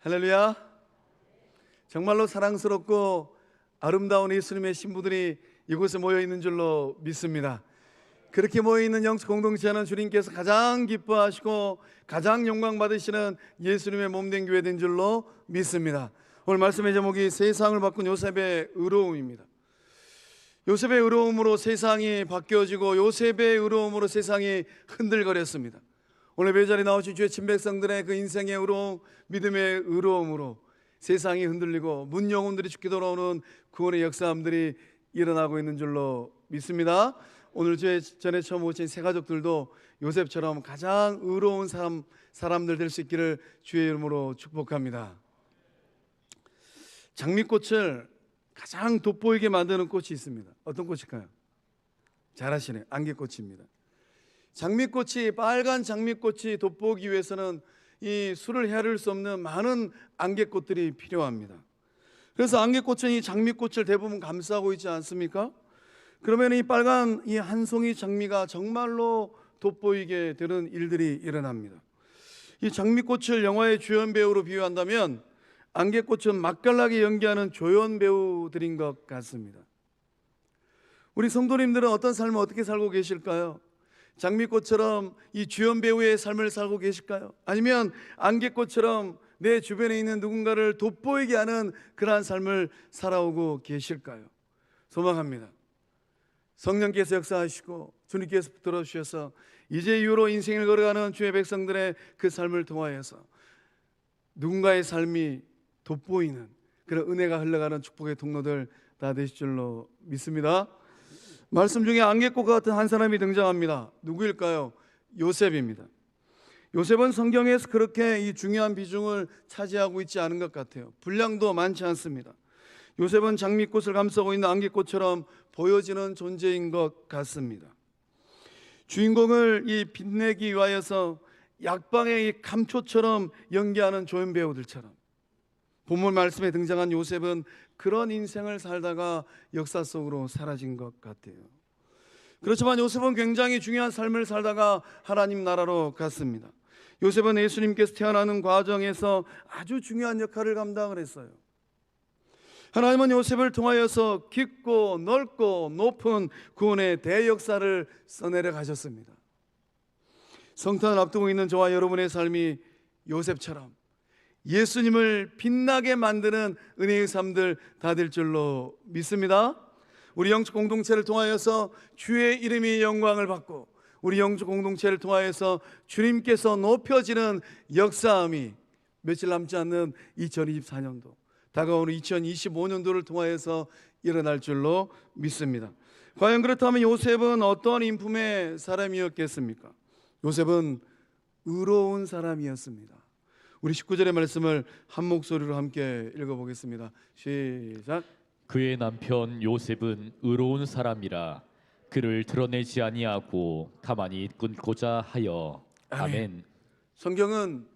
할렐루야. 정말로 사랑스럽고 아름다운 예수님의 신부들이 이곳에 모여 있는 줄로 믿습니다. 그렇게 모여 있는 영적 공동체는 주님께서 가장 기뻐하시고 가장 영광 받으시는 예수님의 몸된 교회 된 줄로 믿습니다. 오늘 말씀의 제목이 세상을 바꾼 요셉의 의로움입니다. 요셉의 의로움으로 세상이 바뀌어지고 요셉의 의로움으로 세상이 흔들거렸습니다. 오늘 예배자리에 나오신 주의 친백성들의 그 인생의 의로움, 믿음의 의로움으로 세상이 흔들리고 문 영혼들이 죽게 돌아오는 구원의 역사함들이 일어나고 있는 줄로 믿습니다. 오늘 주의 전에 처음 오신 새 가족들도 요셉처럼 가장 의로운 사람들 될 수 있기를 주의 이름으로 축복합니다. 장미꽃을 가장 돋보이게 만드는 꽃이 있습니다. 어떤 꽃일까요? 잘하시네요. 안개꽃입니다. 장미꽃이, 빨간 장미꽃이 돋보이기 위해서는 이 수를 헤아릴 수 없는 많은 안개꽃들이 필요합니다. 그래서 안개꽃은 이 장미꽃을 대부분 감싸고 있지 않습니까? 그러면 이 빨간 이 한 송이 장미가 정말로 돋보이게 되는 일들이 일어납니다. 이 장미꽃을 영화의 주연 배우로 비유한다면 안개꽃은 맛깔나게 연기하는 조연 배우들인 것 같습니다. 우리 성도님들은 어떤 삶을 어떻게 살고 계실까요? 장미꽃처럼 이 주연 배우의 삶을 살고 계실까요? 아니면 안개꽃처럼 내 주변에 있는 누군가를 돋보이게 하는 그러한 삶을 살아오고 계실까요? 소망합니다. 성령께서 역사하시고 주님께서 붙들어 주셔서 이제 이후로 인생을 걸어가는 주의 백성들의 그 삶을 통하여서 누군가의 삶이 돋보이는 그런 은혜가 흘러가는 축복의 통로들 다 되실 줄로 믿습니다. 말씀 중에 안개꽃 같은 한 사람이 등장합니다. 누구일까요? 요셉입니다. 요셉은 성경에서 그렇게 이 중요한 비중을 차지하고 있지 않은 것 같아요. 분량도 많지 않습니다. 요셉은 장미꽃을 감싸고 있는 안개꽃처럼 보여지는 존재인 것 같습니다. 주인공을 이 빛내기 위하여서 약방의 이 감초처럼 연기하는 조연 배우들처럼 본문 말씀에 등장한 요셉은 그런 인생을 살다가 역사 속으로 사라진 것 같아요. 그렇지만 요셉은 굉장히 중요한 삶을 살다가 하나님 나라로 갔습니다. 요셉은 예수님께서 태어나는 과정에서 아주 중요한 역할을 감당을 했어요. 하나님은 요셉을 통하여서 깊고 넓고 높은 구원의 대역사를 써내려 가셨습니다. 성탄을 앞두고 있는 저와 여러분의 삶이 요셉처럼 예수님을 빛나게 만드는 은혜의 삶들 다 될 줄로 믿습니다. 우리 영적 공동체를 통하여서 주의 이름이 영광을 받고 우리 영적 공동체를 통하여서 주님께서 높여지는 역사함이 며칠 남지 않는 2024년도 다가오는 2025년도를 통하여서 일어날 줄로 믿습니다. 과연 그렇다면 요셉은 어떤 인품의 사람이었겠습니까? 요셉은 의로운 사람이었습니다. 우리 19절의 말씀을 한 목소리로 함께 읽어보겠습니다. 시작. 그의 남편 요셉은 의로운 사람이라 그를 드러내지 아니하고 가만히 끊고자 하여. 아멘. 성경은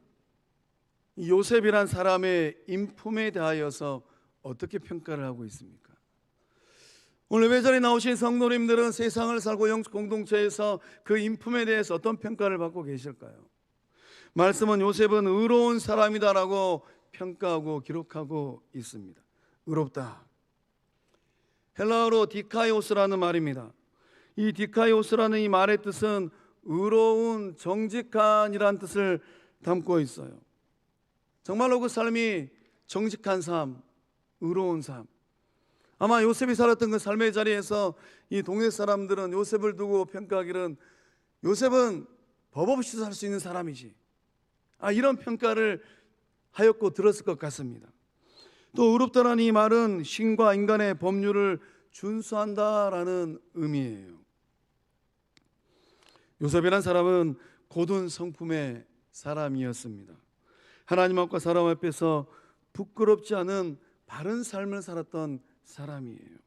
요셉이란 사람의 인품에 대하여서 어떻게 평가를 하고 있습니까? 오늘 예배자리에 나오신 성도님들은 세상을 살고 영적 공동체에서 그 인품에 대해서 어떤 평가를 받고 계실까요? 말씀은 요셉은 의로운 사람이다라고 평가하고 기록하고 있습니다. 의롭다. 헬라어로 디카이오스라는 말입니다. 이 디카이오스라는 이 말의 뜻은 의로운, 정직한이라는 뜻을 담고 있어요. 정말로 그 삶이 정직한 삶, 의로운 삶. 아마 요셉이 살았던 그 삶의 자리에서 이 동네 사람들은 요셉을 두고 평가하기는 요셉은 법 없이 살 수 있는 사람이지, 이런 평가를 하였고 들었을 것 같습니다. 또 의롭다라는 이 말은 신과 인간의 법률을 준수한다라는 의미예요. 요셉이라는 사람은 고든 성품의 사람이었습니다. 하나님 앞과 사람 앞에서 부끄럽지 않은 바른 삶을 살았던 사람이에요.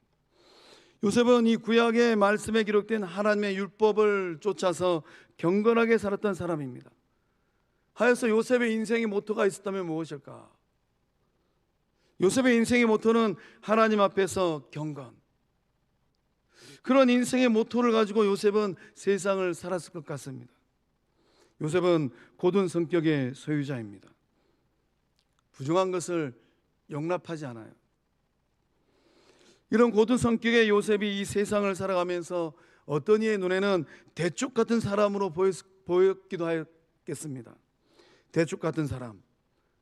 요셉은 이 구약의 말씀에 기록된 하나님의 율법을 쫓아서 경건하게 살았던 사람입니다. 하여서 요셉의 인생의 모토가 있었다면 무엇일까? 요셉의 인생의 모토는 하나님 앞에서 경건. 그런 인생의 모토를 가지고 요셉은 세상을 살았을 것 같습니다. 요셉은 고든 성격의 소유자입니다. 부정한 것을 용납하지 않아요. 이런 고든 성격의 요셉이 이 세상을 살아가면서 어떤 이의 눈에는 대쪽 같은 사람으로 보였기도 하겠습니다. 대쪽 같은 사람,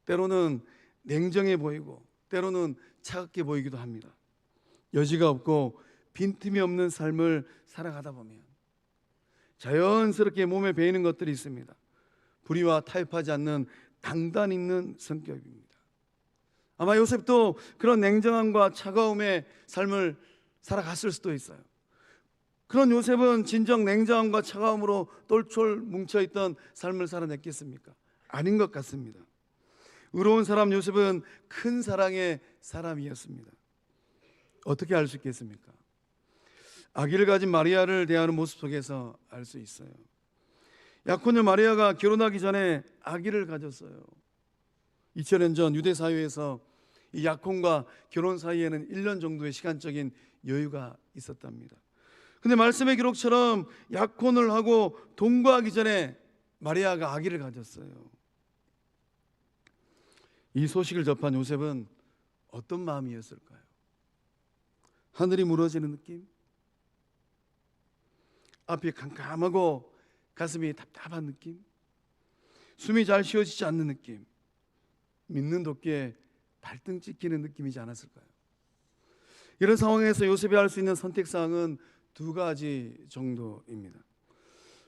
때로는 냉정해 보이고 때로는 차갑게 보이기도 합니다. 여지가 없고 빈틈이 없는 삶을 살아가다 보면 자연스럽게 몸에 배이는 것들이 있습니다. 불의와 타협하지 않는 당단 있는 성격입니다. 아마 요셉도 그런 냉정함과 차가움의 삶을 살아갔을 수도 있어요. 그런 요셉은 진정 냉정함과 차가움으로 똘똘 뭉쳐있던 삶을 살아냈겠습니까? 아닌 것 같습니다. 의로운 사람 요셉은 큰 사랑의 사람이었습니다. 어떻게 알 수 있겠습니까? 아기를 가진 마리아를 대하는 모습 속에서 알 수 있어요. 약혼녀 마리아가 결혼하기 전에 아기를 가졌어요. 2000년 전 유대 사회에서 이 약혼과 결혼 사이에는 1년 정도의 시간적인 여유가 있었답니다. 근데 말씀의 기록처럼 약혼을 하고 동거하기 전에 마리아가 아기를 가졌어요. 이 소식을 접한 요셉은 어떤 마음이었을까요? 하늘이 무너지는 느낌? 앞이 캄캄하고 가슴이 답답한 느낌? 숨이 잘 쉬어지지 않는 느낌? 믿는 도끼에 발등 찍히는 느낌이지 않았을까요? 이런 상황에서 요셉이 할 수 있는 선택사항은 두 가지 정도입니다.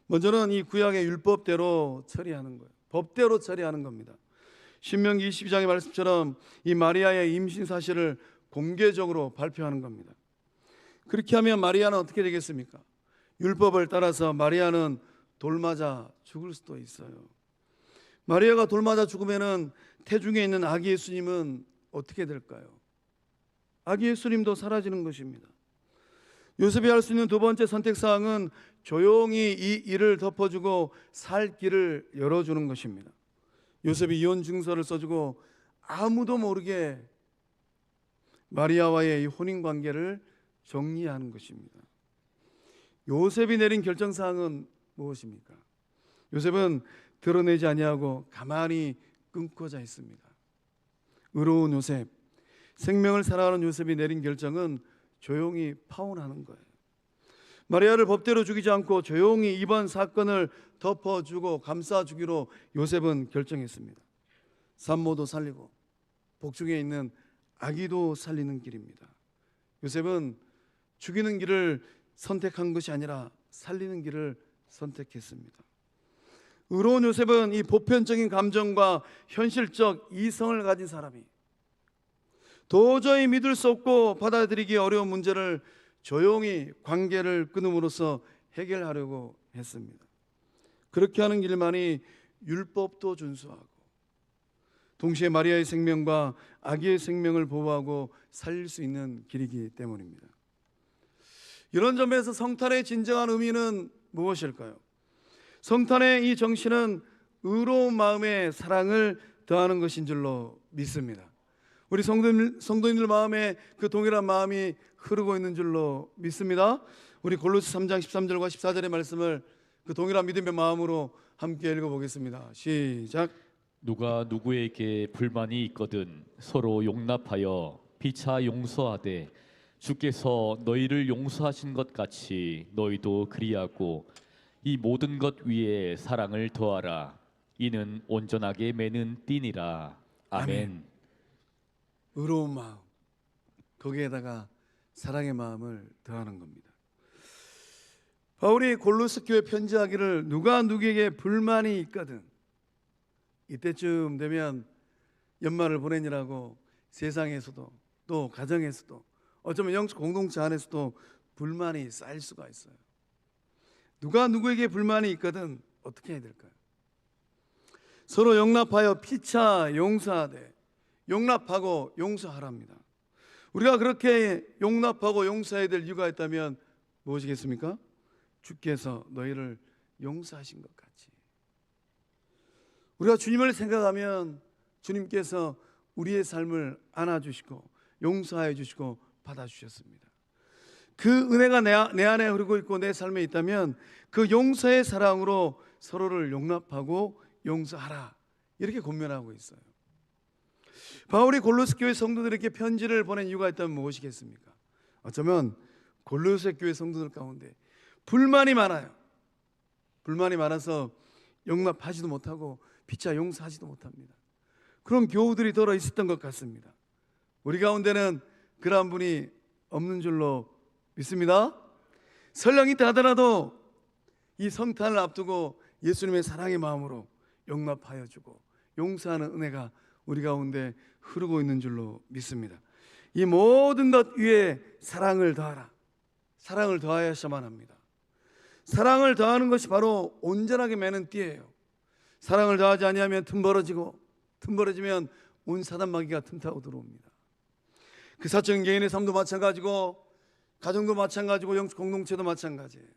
먼저는 이 구약의 율법대로 처리하는 거예요. 법대로 처리하는 겁니다. 신명기 22장의 말씀처럼 이 마리아의 임신 사실을 공개적으로 발표하는 겁니다. 그렇게 하면 마리아는 어떻게 되겠습니까? 율법을 따라서 마리아는 돌맞아 죽을 수도 있어요. 마리아가 돌맞아 죽으면 태중에 있는 아기 예수님은 어떻게 될까요? 아기 예수님도 사라지는 것입니다. 요셉이 할 수 있는 두 번째 선택사항은 조용히 이 일을 덮어주고 살 길을 열어주는 것입니다. 요셉이 이혼 증서를 써주고 아무도 모르게 마리아와의 이 혼인관계를 정리하는 것입니다. 요셉이 내린 결정사항은 무엇입니까? 요셉은 드러내지 아니하고 가만히 끊고자 했습니다. 의로운 요셉, 생명을 사랑하는 요셉이 내린 결정은 조용히 파혼하는 거예요. 마리아를 법대로 죽이지 않고 조용히 이번 사건을 덮어주고 감싸주기로 요셉은 결정했습니다. 산모도 살리고 복중에 있는 아기도 살리는 길입니다. 요셉은 죽이는 길을 선택한 것이 아니라 살리는 길을 선택했습니다. 의로운 요셉은 이 보편적인 감정과 현실적 이성을 가진 사람이 도저히 믿을 수 없고 받아들이기 어려운 문제를 조용히 관계를 끊음으로써 해결하려고 했습니다. 그렇게 하는 길만이 율법도 준수하고 동시에 마리아의 생명과 아기의 생명을 보호하고 살릴 수 있는 길이기 때문입니다. 이런 점에서 성탄의 진정한 의미는 무엇일까요? 성탄의 이 정신은 의로운 마음에 사랑을 더하는 것인 줄로 믿습니다. 우리 성도님들 마음에 그 동일한 마음이 흐르고 있는 줄로 믿습니다. 우리 골로새 3장 13절과 14절의 말씀을 그 동일한 믿음의 마음으로 함께 읽어보겠습니다. 시작. 누가 누구에게 불만이 있거든 서로 용납하여 피차 용서하되 주께서 너희를 용서하신 것 같이 너희도 그리하고 이 모든 것 위에 사랑을 더하라. 이는 온전하게 매는 띠니라. 아멘. 의로운 마음, 거기에다가 사랑의 마음을 더하는 겁니다. 바울이 골로새 교회 편지하기를 누가 누구에게 불만이 있거든, 이때쯤 되면 연말을 보내느라고 세상에서도 또 가정에서도 어쩌면 영적 공동체 안에서도 불만이 쌓일 수가 있어요. 누가 누구에게 불만이 있거든 어떻게 해야 될까요? 서로 용납하여 피차 용서하되, 용납하고 용서하랍니다. 우리가 그렇게 용납하고 용서해야 될 이유가 있다면 무엇이겠습니까? 주께서 너희를 용서하신 것 같이. 우리가 주님을 생각하면 주님께서 우리의 삶을 안아주시고 용서하여 주시고 받아주셨습니다. 그 은혜가 내 안에 흐르고 있고 내 삶에 있다면 그 용서의 사랑으로 서로를 용납하고 용서하라, 이렇게 권면하고 있어요. 바울이 골로새 교회 성도들에게 편지를 보낸 이유가 있다면 무엇이겠습니까? 어쩌면 골로새 교회 성도들 가운데 불만이 많아요. 불만이 많아서 용납하지도 못하고 피차 용서하지도 못합니다. 그런 교우들이 더러 있었던 것 같습니다. 우리 가운데는 그러한 분이 없는 줄로 믿습니다. 설령 이때 하더라도 이 성탄을 앞두고 예수님의 사랑의 마음으로 용납하여 주고 용서하는 은혜가 우리 가운데 흐르고 있는 줄로 믿습니다. 이 모든 것 위에 사랑을 더하라. 사랑을 더하여야만 합니다. 사랑을 더하는 것이 바로 온전하게 매는 띠예요. 사랑을 더하지 아니하면 틈 벌어지면 온 사단마귀가 틈타고 들어옵니다. 그 사적인 개인의 삶도 마찬가지고 가정도 마찬가지고 영적 공동체도 마찬가지예요.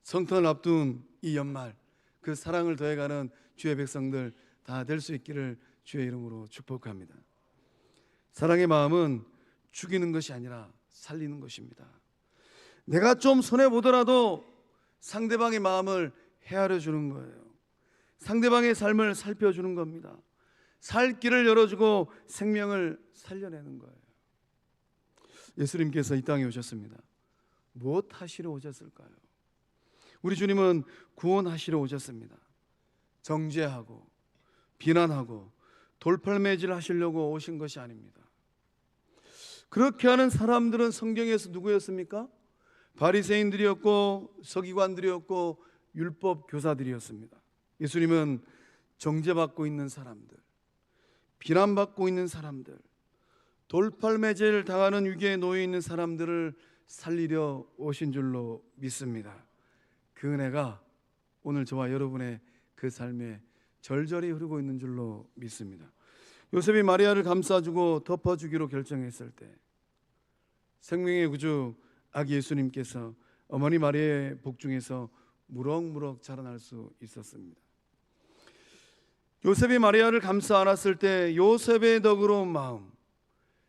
성탄을 앞둔 이 연말 그 사랑을 더해가는 주의 백성들 다 될 수 있기를 주의 이름으로 축복합니다. 사랑의 마음은 죽이는 것이 아니라 살리는 것입니다. 내가 좀 손해보더라도 상대방의 마음을 헤아려 주는 거예요. 상대방의 삶을 살펴주는 겁니다. 살 길을 열어주고 생명을 살려내는 거예요. 예수님께서 이 땅에 오셨습니다. 무엇 하시러 오셨을까요? 우리 주님은 구원하시러 오셨습니다. 정죄하고 비난하고 돌팔매질 하시려고 오신 것이 아닙니다. 그렇게 하는 사람들은 성경에서 누구였습니까? 바리새인들이었고 서기관들이었고 율법 교사들이었습니다. 예수님은 정죄받고 있는 사람들, 비난받고 있는 사람들, 돌팔매질 당하는 위기에 놓여 있는 사람들을 살리려 오신 줄로 믿습니다. 그 은혜가 오늘 저와 여러분의 그 삶에 절절히 흐르고 있는 줄로 믿습니다. 요셉이 마리아를 감싸주고 덮어주기로 결정했을 때 생명의 구주 아기 예수님께서 어머니 마리아의 복중에서 무럭무럭 자라날 수 있었습니다. 요셉이 마리아를 감싸 안았을 때 요셉의 너그러운 마음,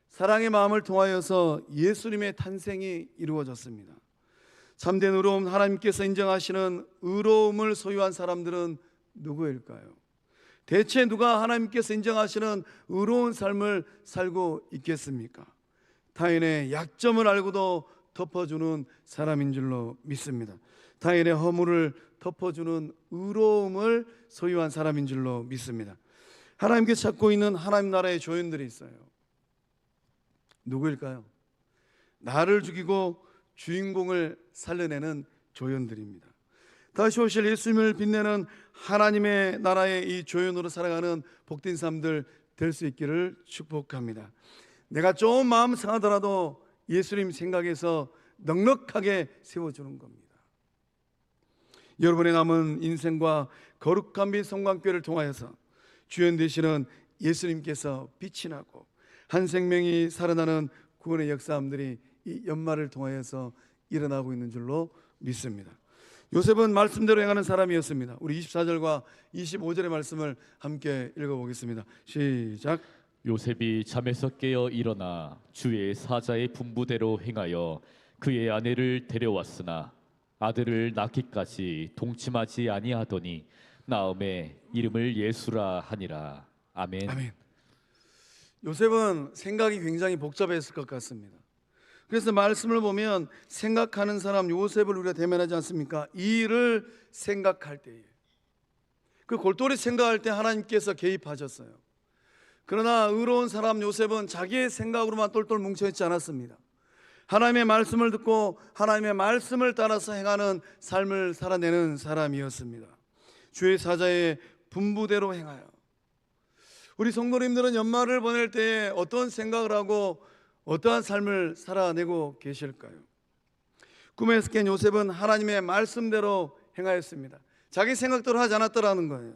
사랑의 마음을 통하여서 예수님의 탄생이 이루어졌습니다. 참된 의로움, 하나님께서 인정하시는 의로움을 소유한 사람들은 누구일까요? 대체 누가 하나님께서 인정하시는 의로운 삶을 살고 있겠습니까? 타인의 약점을 알고도 덮어주는 사람인 줄로 믿습니다. 타인의 허물을 덮어주는 의로움을 소유한 사람인 줄로 믿습니다. 하나님께 찾고 있는 하나님 나라의 조연들이 있어요. 누구일까요? 나를 죽이고 주인공을 살려내는 조연들입니다. 다시 오실 예수님을 빛내는 하나님의 나라의 이 조연으로 살아가는 복된 사람들 될 수 있기를 축복합니다. 내가 좀 마음 상하더라도 예수님 생각에서 넉넉하게 세워주는 겁니다. 여러분의 남은 인생과 거룩한 빛 성광교회를 통하여서 주연 되시는 예수님께서 빛이 나고 한 생명이 살아나는 구원의 역사함들이 이 연말을 통하여서 일어나고 있는 줄로 믿습니다. 요셉은 말씀대로 행하는 사람이었습니다. 우리 24절과 25절의 말씀을 함께 읽어보겠습니다. 시작. 요셉이 잠에서 깨어 일어나 주의 사자의 분부대로 행하여 그의 아내를 데려왔으나 아들을 낳기까지 동침하지 아니하더니 나음에 이름을 예수라 하니라. 아멘. 아멘. 요셉은 생각이 굉장히 복잡했을 것 같습니다. 그래서 말씀을 보면 생각하는 사람 요셉을 우리가 대면하지 않습니까? 이 일을 생각할 때에 그 골똘히 생각할 때 하나님께서 개입하셨어요. 그러나 의로운 사람 요셉은 자기의 생각으로만 똘똘 뭉쳐있지 않았습니다. 하나님의 말씀을 듣고 하나님의 말씀을 따라서 행하는 삶을 살아내는 사람이었습니다. 주의 사자의 분부대로 행하여. 우리 성도님들은 연말을 보낼 때에 어떤 생각을 하고 어떠한 삶을 살아내고 계실까요? 꿈에서 깬 요셉은 하나님의 말씀대로 행하였습니다. 자기 생각대로 하지 않았더라는 거예요.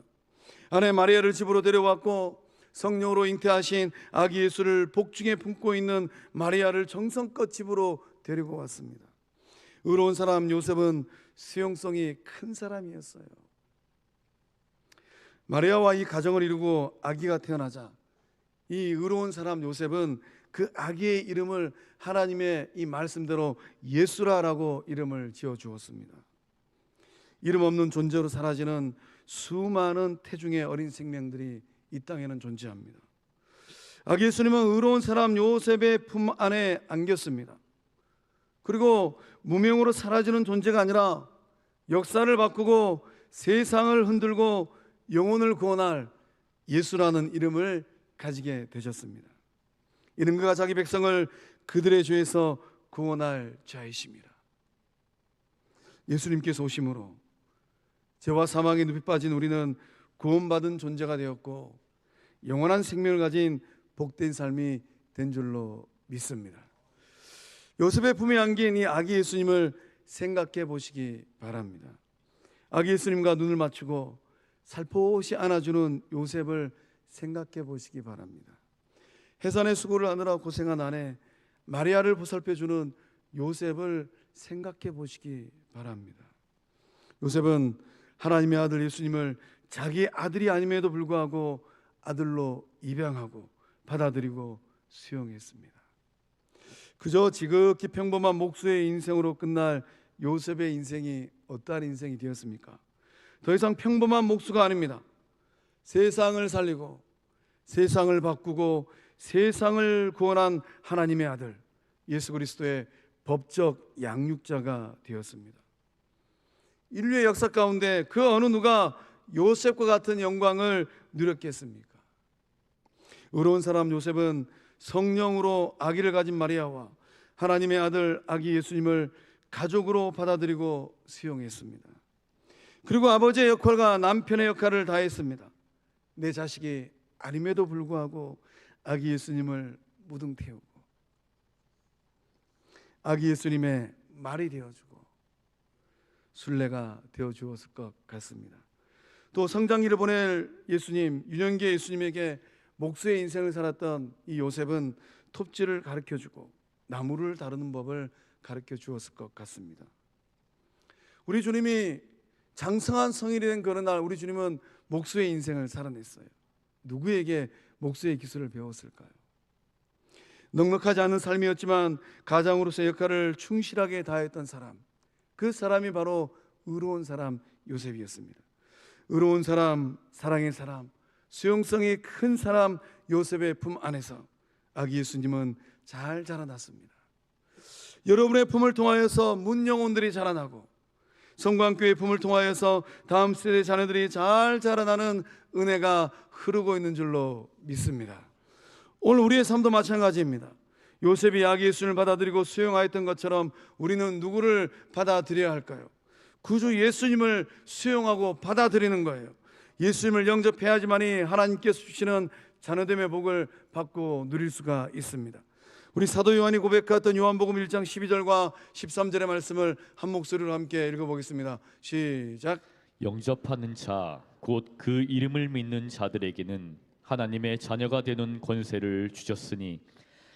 아내 마리아를 집으로 데려왔고 성령으로 잉태하신 아기 예수를 복중에 품고 있는 마리아를 정성껏 집으로 데리고 왔습니다. 의로운 사람 요셉은 수용성이 큰 사람이었어요. 마리아와 이 가정을 이루고 아기가 태어나자 이 의로운 사람 요셉은 그 아기의 이름을 하나님의 이 말씀대로 예수라라고 이름을 지어 주었습니다. 이름 없는 존재로 사라지는 수많은 태중의 어린 생명들이 이 땅에는 존재합니다. 아기 예수님은 의로운 사람 요셉의 품 안에 안겼습니다. 그리고 무명으로 사라지는 존재가 아니라 역사를 바꾸고 세상을 흔들고 영혼을 구원할 예수라는 이름을 가지게 되셨습니다. 이는 그가 자기 백성을 그들의 죄에서 구원할 자이십니다. 예수님께서 오심으로 죄와 사망의 늪에 빠진 우리는 구원받은 존재가 되었고 영원한 생명을 가진 복된 삶이 된 줄로 믿습니다. 요셉의 품에 안긴 이 아기 예수님을 생각해 보시기 바랍니다. 아기 예수님과 눈을 맞추고 살포시 안아주는 요셉을 생각해 보시기 바랍니다. 해산의 수고를 하느라 고생한 아내 마리아를 보살펴주는 요셉을 생각해 보시기 바랍니다. 요셉은 하나님의 아들 예수님을 자기 아들이 아님에도 불구하고 아들로 입양하고 받아들이고 수용했습니다. 그저 지극히 평범한 목수의 인생으로 끝날 요셉의 인생이 어떠한 인생이 되었습니까? 더 이상 평범한 목수가 아닙니다. 세상을 살리고 세상을 바꾸고 세상을 구원한 하나님의 아들 예수 그리스도의 법적 양육자가 되었습니다. 인류의 역사 가운데 그 어느 누가 요셉과 같은 영광을 누렸겠습니까? 의로운 사람 요셉은 성령으로 아기를 가진 마리아와 하나님의 아들 아기 예수님을 가족으로 받아들이고 수용했습니다. 그리고 아버지의 역할과 남편의 역할을 다했습니다. 내 자식이 아님에도 불구하고 아기 예수님을 무등 태우고 아기 예수님의 말이 되어주고 순례가 되어주었을 것 같습니다. 또 성장기를 보낼 예수님, 유년기의 예수님에게 목수의 인생을 살았던 이 요셉은 톱질을 가르쳐주고 나무를 다루는 법을 가르쳐 주었을 것 같습니다. 우리 주님이 장성한 성인이 된 그런 날 우리 주님은 목수의 인생을 살아냈어요. 누구에게 목수의 기술을 배웠을까요? 넉넉하지 않은 삶이었지만 가장으로서의 역할을 충실하게 다했던 사람, 그 사람이 바로 의로운 사람 요셉이었습니다. 의로운 사람, 사랑의 사람, 수용성이 큰 사람 요셉의 품 안에서 아기 예수님은 잘 자라났습니다. 여러분의 품을 통하여서 문영혼들이 자라나고 성광교회의 품을 통하여서 다음 세대 자녀들이 잘 자라나는 은혜가 흐르고 있는 줄로 믿습니다. 오늘 우리의 삶도 마찬가지입니다. 요셉이 아기 예수님을 받아들이고 수용하였던 것처럼 우리는 누구를 받아들여야 할까요? 구주 예수님을 수용하고 받아들이는 거예요. 예수님을 영접해야지만이 하나님께서 주시는 자녀됨의 복을 받고 누릴 수가 있습니다. 우리 사도 요한이 고백했던 요한복음 1장 12절과 13절의 말씀을 한 목소리로 함께 읽어보겠습니다. 시작. 영접하는 자 곧 그 이름을 믿는 자들에게는 하나님의 자녀가 되는 권세를 주셨으니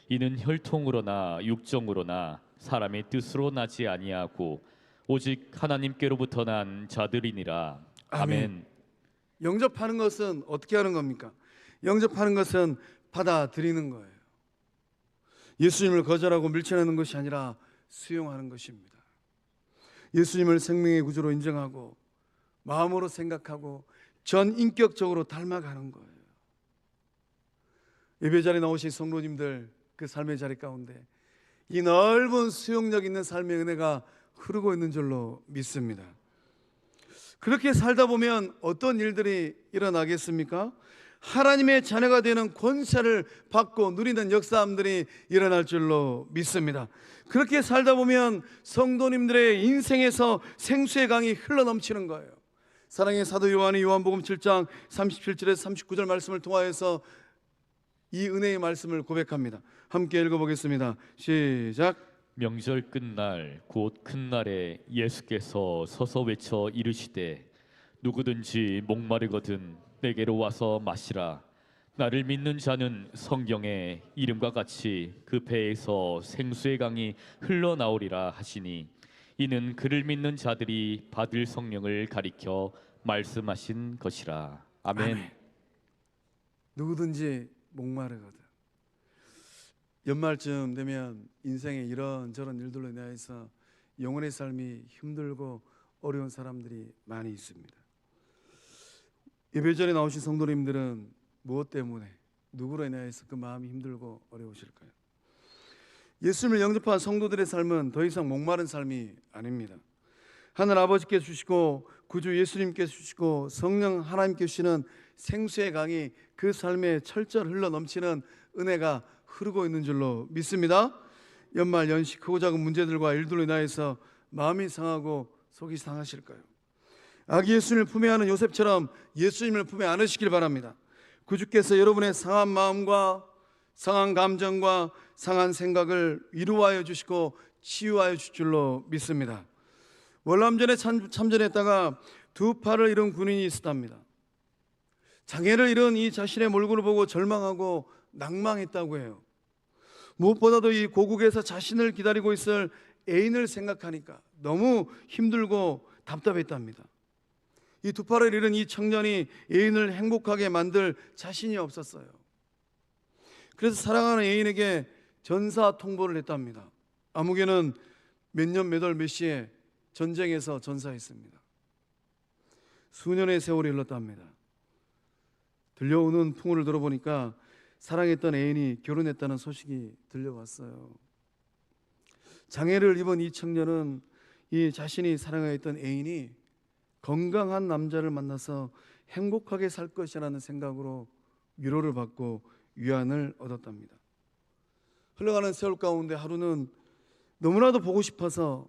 이는 혈통으로나 육정으로나 사람의 뜻으로 나지 아니하고 오직 하나님께로부터 난 자들이니라. 아멘. 영접하는 것은 어떻게 하는 겁니까? 영접하는 것은 받아들이는 거예요. 예수님을 거절하고 밀쳐내는 것이 아니라 수용하는 것입니다. 예수님을 생명의 구주로 인정하고 마음으로 생각하고 전 인격적으로 닮아가는 거예요. 예배 자리에 나오신 성도님들 그 삶의 자리 가운데 이 넓은 수용력 있는 삶의 은혜가 흐르고 있는 줄로 믿습니다. 그렇게 살다 보면 어떤 일들이 일어나겠습니까? 하나님의 자녀가 되는 권세를 받고 누리는 역사함들이 일어날 줄로 믿습니다. 그렇게 살다 보면 성도님들의 인생에서 생수의 강이 흘러넘치는 거예요. 사랑의 사도 요한이 요한복음 7장 37절에서 39절 말씀을 통하여서 이 은혜의 말씀을 고백합니다. 함께 읽어보겠습니다. 시작. 명절 끝날 곧 큰 날에 예수께서 서서 외쳐 이르시되 누구든지 목마르거든 내게로 와서 마시라. 나를 믿는 자는 성경에 이름과 같이 그 배에서 생수의 강이 흘러나오리라 하시니 이는 그를 믿는 자들이 받을 성령을 가리켜 말씀하신 것이라. 아멘. 아멘. 누구든지 목마르거든. 연말쯤 되면 인생에 이런저런 일들로 인해서 영혼의 삶이 힘들고 어려운 사람들이 많이 있습니다. 예배 전에 나오신 성도님들은 무엇 때문에 누구로 인하여서 그 마음이 힘들고 어려우실까요? 예수님을 영접한 성도들의 삶은 더 이상 목마른 삶이 아닙니다. 하늘 아버지께서 주시고 구주 예수님께서 주시고 성령 하나님께서 주시는 생수의 강이 그 삶에 철저히 흘러 넘치는 은혜가 흐르고 있는 줄로 믿습니다. 연말 연시 크고 작은 문제들과 일들로 인하여서 마음이 상하고 속이 상하실까요? 아기 예수님을 품에 안은 요셉처럼 예수님을 품에 안으시길 바랍니다. 구주께서 여러분의 상한 마음과 상한 감정과 상한 생각을 위로하여 주시고 치유하여 주실 줄로 믿습니다. 월남전에 참전했다가 두 팔을 잃은 군인이 있었답니다. 장애를 잃은 이 자신의 몰골을 보고 절망하고 낭망했다고 해요. 무엇보다도 이 고국에서 자신을 기다리고 있을 애인을 생각하니까 너무 힘들고 답답했답니다. 이 두 팔을 잃은 이 청년이 애인을 행복하게 만들 자신이 없었어요. 그래서 사랑하는 애인에게 전사 통보를 했답니다. 아무개는 몇 년 몇 월 몇 시에 전쟁에서 전사했습니다. 수년의 세월이 흘렀답니다. 들려오는 풍문을 들어보니까 사랑했던 애인이 결혼했다는 소식이 들려왔어요. 장애를 입은 이 청년은 이 자신이 사랑했던 애인이 건강한 남자를 만나서 행복하게 살 것이라는 생각으로 위로를 받고 위안을 얻었답니다. 흘러가는 세월 가운데 하루는 너무나도 보고 싶어서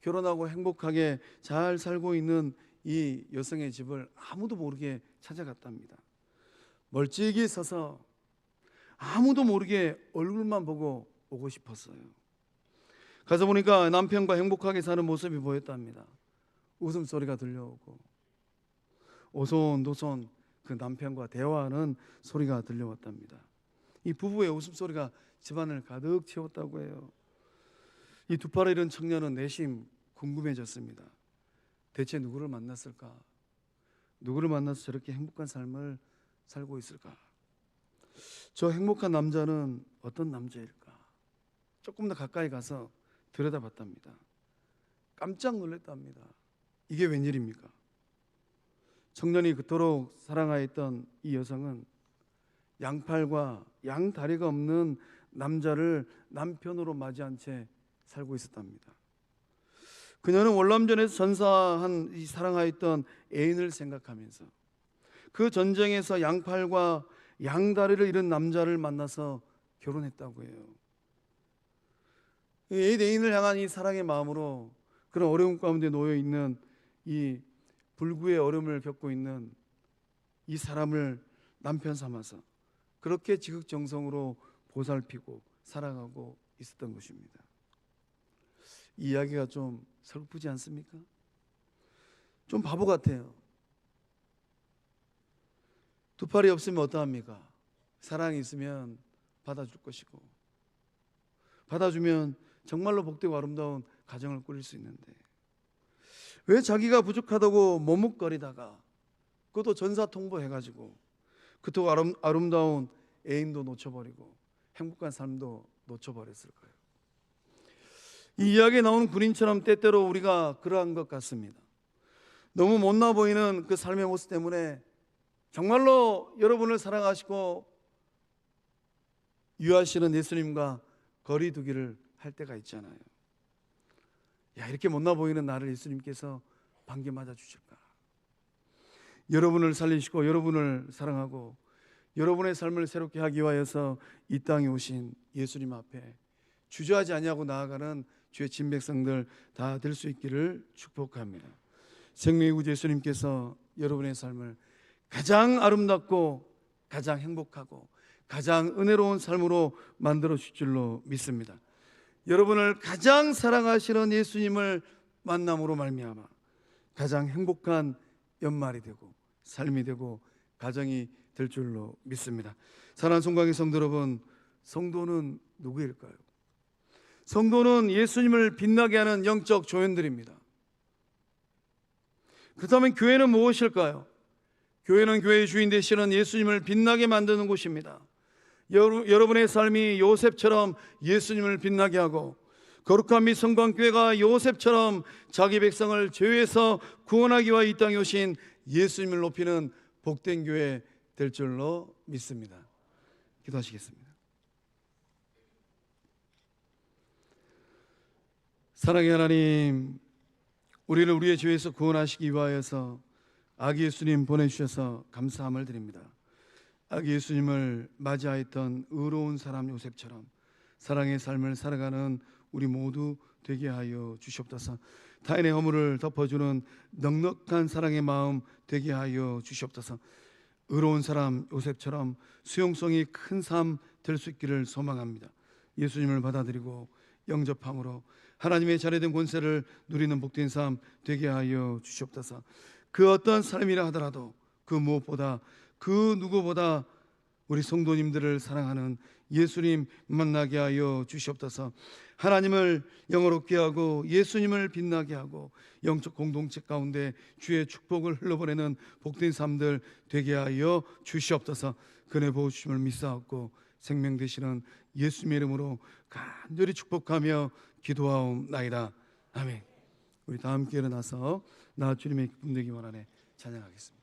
결혼하고 행복하게 잘 살고 있는 이 여성의 집을 아무도 모르게 찾아갔답니다. 멀찍이 서서 아무도 모르게 얼굴만 보고 오고 싶었어요. 가서 보니까 남편과 행복하게 사는 모습이 보였답니다. 웃음소리가 들려오고 오손도손 그 남편과 대화하는 소리가 들려왔답니다. 이 부부의 웃음소리가 집안을 가득 채웠다고 해요. 이 두 팔을 잃은 청년은 내심 궁금해졌습니다. 대체 누구를 만났을까? 누구를 만나서 저렇게 행복한 삶을 살고 있을까? 저 행복한 남자는 어떤 남자일까? 조금 더 가까이 가서 들여다봤답니다. 깜짝 놀랐답니다. 이게 웬일입니까? 청년이 그토록 사랑하였던 이 여성은 양팔과 양다리가 없는 남자를 남편으로 맞이한 채 살고 있었답니다. 그녀는 월남전에서 전사한 이 사랑하였던 애인을 생각하면서 그 전쟁에서 양팔과 양다리를 잃은 남자를 만나서 결혼했다고 해요. 애인을 향한 이 사랑의 마음으로 그런 어려움 가운데 놓여 있는 이 불구의 어려움을 겪고 있는 이 사람을 남편 삼아서 그렇게 지극정성으로 보살피고 사랑하고 있었던 것입니다. 이 이야기가 좀 슬프지 않습니까? 좀 바보 같아요. 두 팔이 없으면 어떠합니까? 사랑이 있으면 받아줄 것이고 받아주면 정말로 복되고 아름다운 가정을 꾸릴 수 있는데 왜 자기가 부족하다고 머뭇거리다가 그것도 전사통보해가지고 그토록 아름다운 애인도 놓쳐버리고 행복한 삶도 놓쳐버렸을까요? 이 이야기에 나오는 군인처럼 때때로 우리가 그러한 것 같습니다. 너무 못나 보이는 그 삶의 모습 때문에 정말로 여러분을 사랑하시고 유하시는 예수님과 거리 두기를 할 때가 있잖아요. 야, 이렇게 못나 보이는 나를 예수님께서 반겨 맞아 주실까? 여러분을 살리시고 여러분을 사랑하고 여러분의 삶을 새롭게 하기 위하여서 이 땅에 오신 예수님 앞에 주저하지 아니하고 나아가는 주의 진백성들 다 될 수 있기를 축복합니다. 생명의 구주 예수님께서 여러분의 삶을 가장 아름답고 가장 행복하고 가장 은혜로운 삶으로 만들어 주실 줄로 믿습니다. 여러분을 가장 사랑하시는 예수님을 만남으로 말미암아 가장 행복한 연말이 되고 삶이 되고 가정이 될 줄로 믿습니다. 사랑하는 송강의 성도 여러분, 성도는 누구일까요? 성도는 예수님을 빛나게 하는 영적 조연들입니다. 그렇다면 교회는 무엇일까요? 교회는 교회의 주인 되시는 예수님을 빛나게 만드는 곳입니다. 여러분의 삶이 요셉처럼 예수님을 빛나게 하고 거룩한 미 성광교회가 요셉처럼 자기 백성을 죄에서 구원하기 위해 이 땅에 오신 예수님을 높이는 복된 교회 될 줄로 믿습니다. 기도하시겠습니다. 사랑의 하나님, 우리를 우리의 죄에서 구원하시기 위하여서 아기 예수님 보내주셔서 감사함을 드립니다. 아기 예수님을 맞이하였던 의로운 사람 요셉처럼 사랑의 삶을 살아가는 우리 모두 되게 하여 주시옵소서. 타인의 허물을 덮어주는 넉넉한 사랑의 마음 되게 하여 주시옵소서. 의로운 사람 요셉처럼 수용성이 큰 삶 될 수 있기를 소망합니다. 예수님을 받아들이고 영접함으로 하나님의 잘해된 권세를 누리는 복된 삶 되게 하여 주시옵소서. 그 어떤 삶이라 하더라도 그 무엇보다 그 누구보다 우리 성도님들을 사랑하는 예수님 만나게 하여 주시옵소서. 하나님을 영어롭게 하고 예수님을 빛나게 하고 영적 공동체 가운데 주의 축복을 흘러보내는 복된 삶들 되게 하여 주시옵소서. 그네 보호주심을 믿사옵고 생명 되시는 예수님의 이름으로 간절히 축복하며 기도하옵나이다. 아멘. 우리 다 함께 일어나서 나 주님의 기쁨 되기 원하네 찬양하겠습니다.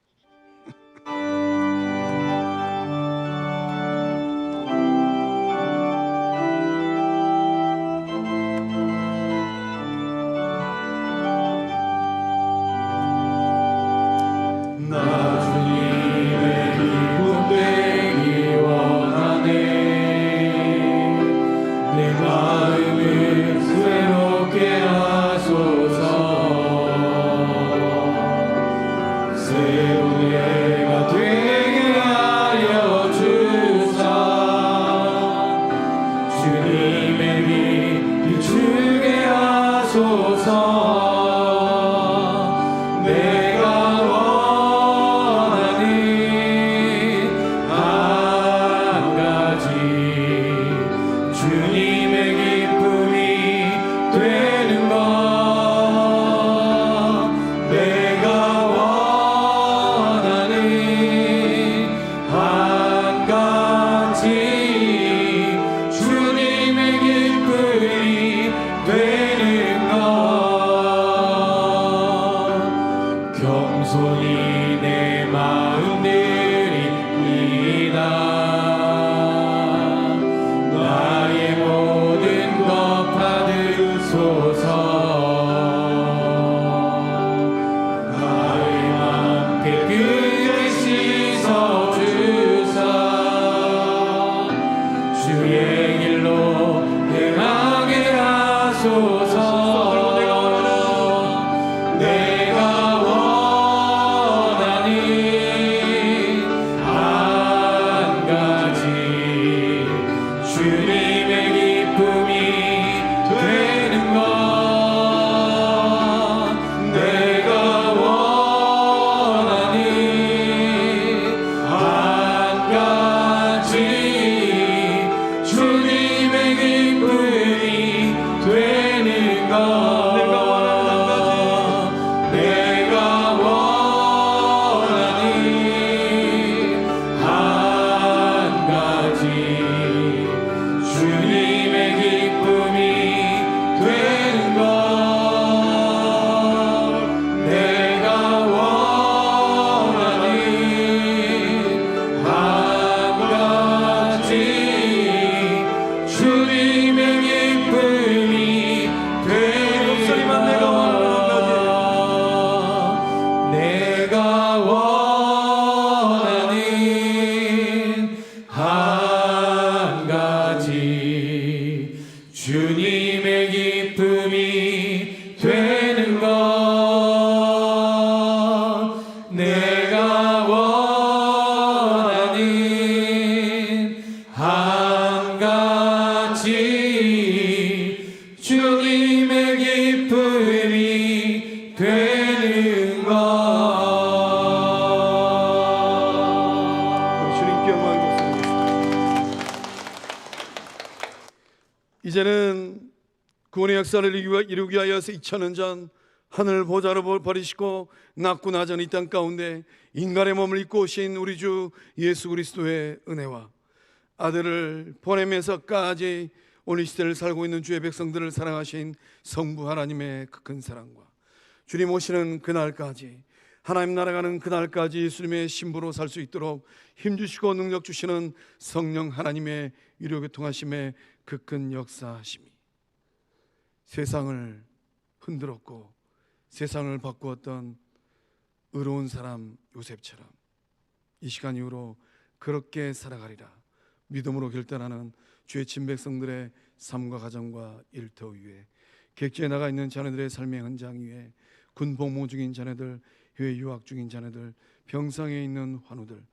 이제는 구원의 역사를 이루기 위하여서 2000년 전 하늘 보좌를 버리시고 낮고 낮은 이 땅 가운데 인간의 몸을 입고 오신 우리 주 예수 그리스도의 은혜와 아들을 보내면서까지 오늘 시대를 살고 있는 주의 백성들을 사랑하신 성부 하나님의 그 큰 사랑과 주님 오시는 그날까지 하나님 나라가는 그날까지 예수님의 신부로 살 수 있도록 힘주시고 능력 주시는 성령 하나님의 위로교통하심의 그 큰 역사하심이 세상을 흔들었고 세상을 바꾸었던 의로운 사람 요셉처럼 이 시간 이후로 그렇게 살아가리라 믿음으로 결단하는 주의 친백성들의 삶과 가정과 일터 위에, 객지에 나가 있는 자녀들의 삶의 현장 위에, 군 복무 중인 자녀들, 해외 유학 중인 자녀들, 병상에 있는 환우들,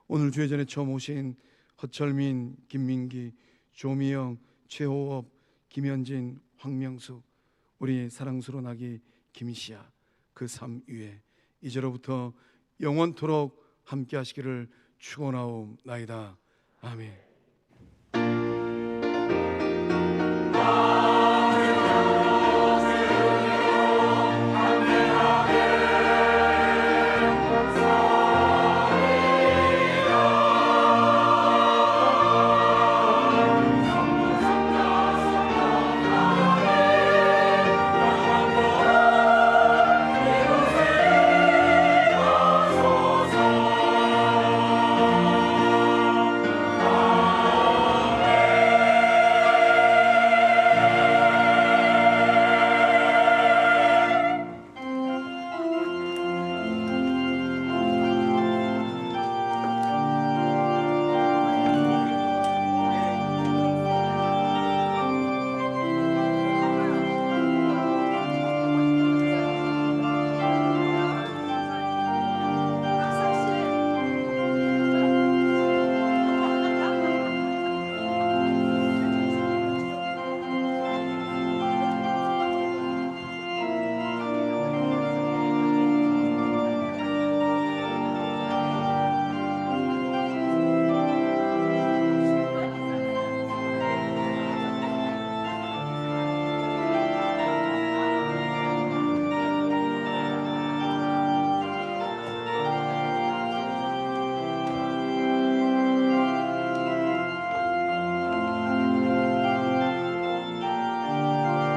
오늘 주의 전에 처음 오신 허철민, 김민기, 조미영, 최호업, 김현진, 황명숙, 우리 사랑스러운 아기 김시아, 그 삶 위에 이제로부터 영원토록 함께 하시기를 축원하옵나이다. 아멘.